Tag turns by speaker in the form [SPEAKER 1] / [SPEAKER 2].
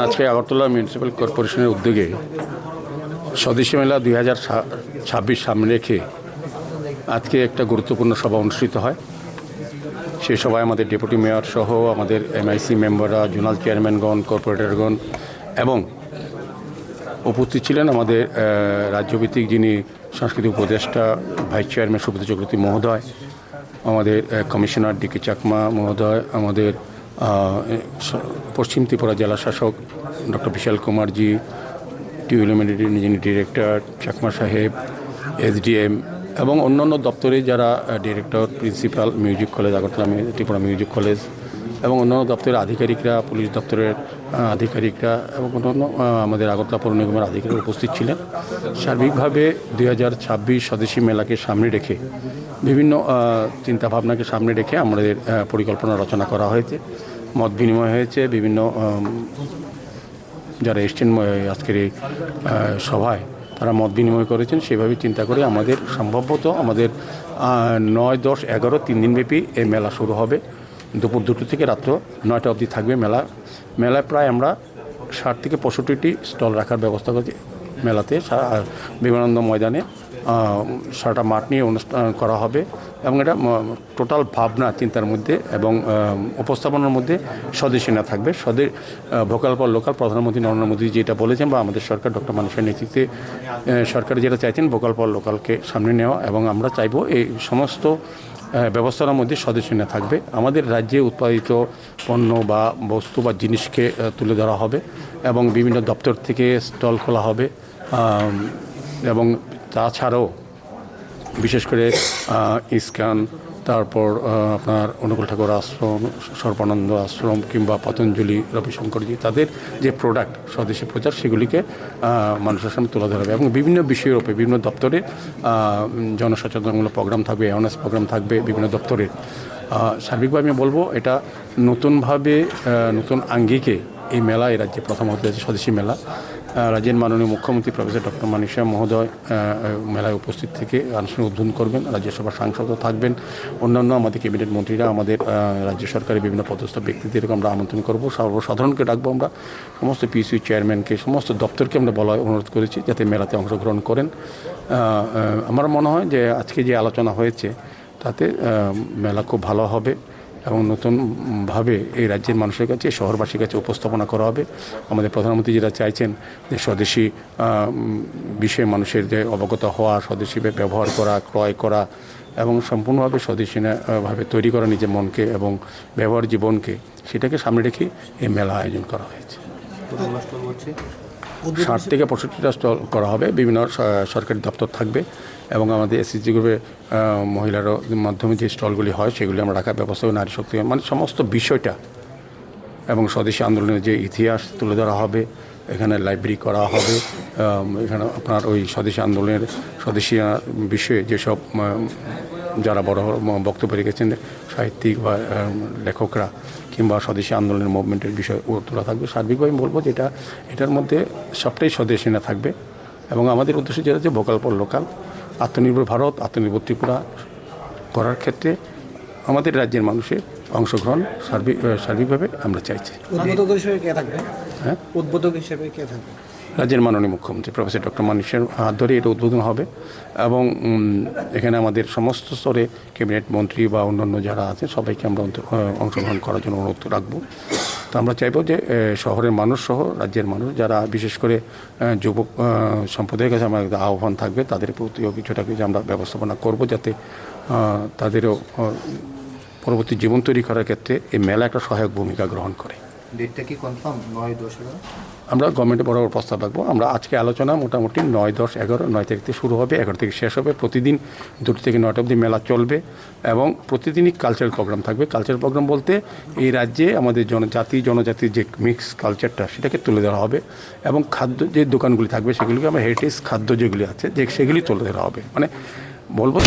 [SPEAKER 1] আজকে আগরতলা মিউনিসিপ্যাল কর্পোরেশনের উদ্যোগে স্বদেশী মেলা 2026 সামনে রেখে আজকে একটা গুরুত্বপূর্ণ সভা অনুষ্ঠিত হয়। সেই সভায় আমাদের ডেপুটি মেয়র সহ আমাদের MIC মেম্বাররা, জোনাল চেয়ারম্যানগণ, কর্পোরেটরগণ এবং উপস্থিত ছিলেন আমাদের রাজ্যভিত্তিক যিনি সাংস্কৃতিক উপদেষ্টা ভাইস চেয়ারম্যান সুব্রত চক্রবর্তী মহোদয়, আমাদের কমিশনার DK চাকমা মহোদয়, আমাদের পশ্চিম ত্রিপুরা জেলা শাসক ডক্টর বিশাল কুমারজি, টিউলিমিলিটির যিনি ডিরেক্টর চাকমা সাহেব, SDM এবং অন্যান্য দপ্তরে যারা director, principal, music college Agartala Tripura music college এবং অন্যান্য দপ্তরের আধিকারিকরা, পুলিশ দপ্তরের আধিকারিকরা এবং অন্যান্য আমাদের আগরতলা পৌর নিগমের আধিকারিকরা উপস্থিত ছিলেন। সার্বিকভাবে 2026 স্বদেশী মেলাকে সামনে রেখে বিভিন্ন চিন্তাভাবনাকে সামনে রেখে আমাদের পরিকল্পনা রচনা করা হয়েছে, মত বিনিময় হয়েছে। বিভিন্ন যারা এসছেন আজকের এই সভায় তারা মত বিনিময় করেছেন। সেভাবে চিন্তা করে আমাদের সম্ভবত আমাদের 9, 10, 11 3 দিনব্যাপী এই মেলা শুরু হবে। দুপুর 2টো থেকে রাত্র 9টা অবধি থাকবে মেলায় প্রায় আমরা 60 থেকে 65টি স্টল রাখার ব্যবস্থা করছি। মেলাতে বিবেকানন্দ ময়দানে সারাটা মাঠ নিয়ে অনুষ্ঠান করা হবে এবং এটা টোটাল ভাবনা চিন্তার মধ্যে এবং উপস্থাপনার মধ্যে স্বদেশী না থাকবে। ভোকাল ফর লোকাল প্রধানমন্ত্রী নরেন্দ্র মোদী যেটা বলেছেন বা আমাদের সরকার ডক্টর মানুষের নেতৃত্বে সরকার যেটা চাইছেন ভোকাল ফর লোকালকে সামনে নেওয়া, এবং আমরা চাইবো এই সমস্ত ব্যবস্থার মধ্যে স্বদেশী না থাকবে। আমাদের রাজ্যে উৎপাদিত পণ্য বা বস্তু বা জিনিসকে তুলে ধরা হবে এবং বিভিন্ন দপ্তর থেকে স্টল খোলা হবে এবং তাছাড়াও বিশেষ করে ইস্কন, তারপর আপনার অনুকূল ঠাকুর আশ্রম, সর্বানন্দ আশ্রম কিংবা পতঞ্জলি, রবিশঙ্করজি, তাদের যে প্রোডাক্ট স্বদেশী প্রচার সেগুলিকে মানুষের সামনে তুলে ধরা হবে এবং বিভিন্ন বিষয়ের উপরে বিভিন্ন দপ্তরে জনসচেতনমূলক প্রোগ্রাম থাকবে, অ্যাওয়ারনেস প্রোগ্রাম থাকবে বিভিন্ন দপ্তরের। সার্বিকভাবে আমি বলবো এটা নতুনভাবে নতুন আঙ্গিকে এই মেলা এই রাজ্যে প্রথম হতে যাচ্ছে স্বদেশী মেলা। রাজ্যের মাননীয় মুখ্যমন্ত্রী প্রফেসর ডক্টর মানিক সাহা মহোদয় মেলায় উপস্থিত থেকে আনুষ্ঠানিক উদ্বোধন করবেন। রাজ্যসভার সাংসদও থাকবেন, অন্যান্য আমাদের ক্যাবিনেট মন্ত্রীরা, আমাদের রাজ্য সরকারের বিভিন্ন পদস্থ ব্যক্তিদেরকে আমরা আমন্ত্রণ করবো। সর্বসাধারণকে ডাকবো আমরা, সমস্ত PSU চেয়ারম্যানকে, সমস্ত দপ্তরকে আমরা অনুরোধ করেছি যাতে মেলাতে অংশগ্রহণ করেন। আমার মনে হয় যে আজকে যে আলোচনা হয়েছে তাতে মেলা খুব ভালো হবে এবং নতুনভাবে এই রাজ্যের মানুষের কাছে, শহরবাসীর কাছে উপস্থাপনা করা হবে। আমাদের প্রধানমন্ত্রী যেটা চাইছেন যে স্বদেশী বিষয়ে মানুষের যে অবগত হওয়া, স্বদেশী ব্যবহার করা, ক্রয় করা এবং সম্পূর্ণভাবে স্বদেশীভাবে তৈরি করা নিজের মনকে এবং ব্যবহার জীবনকে, সেটাকে সামনে রেখে এই মেলা আয়োজন করা হয়েছে। 60 থেকে 65টা স্টল করা হবে, বিভিন্ন সরকারি দপ্তর থাকবে এবং আমাদের SSG গ্রুপের মহিলার মাধ্যমে যে স্টলগুলি হয় সেগুলি আমরা রাখার ব্যবস্থা হবে। নারী শক্তি মানে সমস্ত বিষয়টা এবং স্বদেশী আন্দোলনের যে ইতিহাস তুলে ধরা হবে, এখানে লাইব্রেরি করা হবে। এখানে আপনার ওই স্বদেশী আন্দোলনের স্বদেশী বিষয়ে যেসব যারা বড় বক্তব্য রেখেছেন সাহিত্যিক বা লেখকরা কিংবা স্বদেশী আন্দোলনের মুভমেন্টের বিষয় তোলা থাকবে। সার্বিকভাবে আমি বলবো যে এটার মধ্যে সবটাই স্বদেশী না থাকবে এবং আমাদের উদ্দেশ্য যেটা হচ্ছে ভোকাল ফর লোকাল, আত্মনির্ভর ভারত, আত্মনির্ভর ত্রিপুরা করার ক্ষেত্রে আমাদের রাজ্যের মানুষের অংশগ্রহণ সার্বিকভাবে আমরা চাইছি।
[SPEAKER 2] উদ্বোধক হিসেবে কে থাকবে?
[SPEAKER 1] হ্যাঁ,
[SPEAKER 2] উদ্বোধক হিসেবে কে থাকবে?
[SPEAKER 1] রাজ্যের মাননীয় মুখ্যমন্ত্রী প্রফেসর ডক্টর মানিক সাহের হাত ধরে এটা উদ্বোধন হবে এবং এখানে আমাদের সমস্ত স্তরে ক্যাবিনেট মন্ত্রী বা অন্যান্য যারা আছেন সবাইকে আমরা অংশগ্রহণ করার জন্য অনুরোধ রাখবো। তো আমরা চাইবো যে শহরের মানুষ সহ রাজ্যের মানুষ যারা বিশেষ করে যুবক সম্প্রদায়ের কাছে আমাদের আহ্বান থাকবে, তাদের প্রতিও কিছুটাকে যে আমরা ব্যবস্থাপনা করব যাতে তাদেরও পরবর্তী জীবন তৈরি করার ক্ষেত্রে এই মেলা একটা সহায়ক ভূমিকা গ্রহণ করে।
[SPEAKER 2] ডেটটা কি কনফার্ম? 9, 10, 11?
[SPEAKER 1] আমরা গভর্নমেন্টে বড় প্রস্তাব রাখবো। আমরা আজকে আলোচনা মোটামুটি 9, 10, 11, 9 তারিখ থেকে শুরু হবে, 11 থেকে শেষ হবে। প্রতিদিন 2 থেকে 9টা অবধি মেলা চলবে এবং প্রতিদিনই কালচারাল প্রোগ্রাম থাকবে। কালচারাল প্রোগ্রাম বলতে এই রাজ্যে আমাদের জনজাতির যে মিক্স কালচারটা সেটাকে তুলে ধরা হবে এবং খাদ্য যে দোকানগুলি থাকবে সেগুলিকে আমরা হেরিটেজ খাদ্য যেগুলি আছে সেগুলি তুলে ধরা হবে। মানে বলবো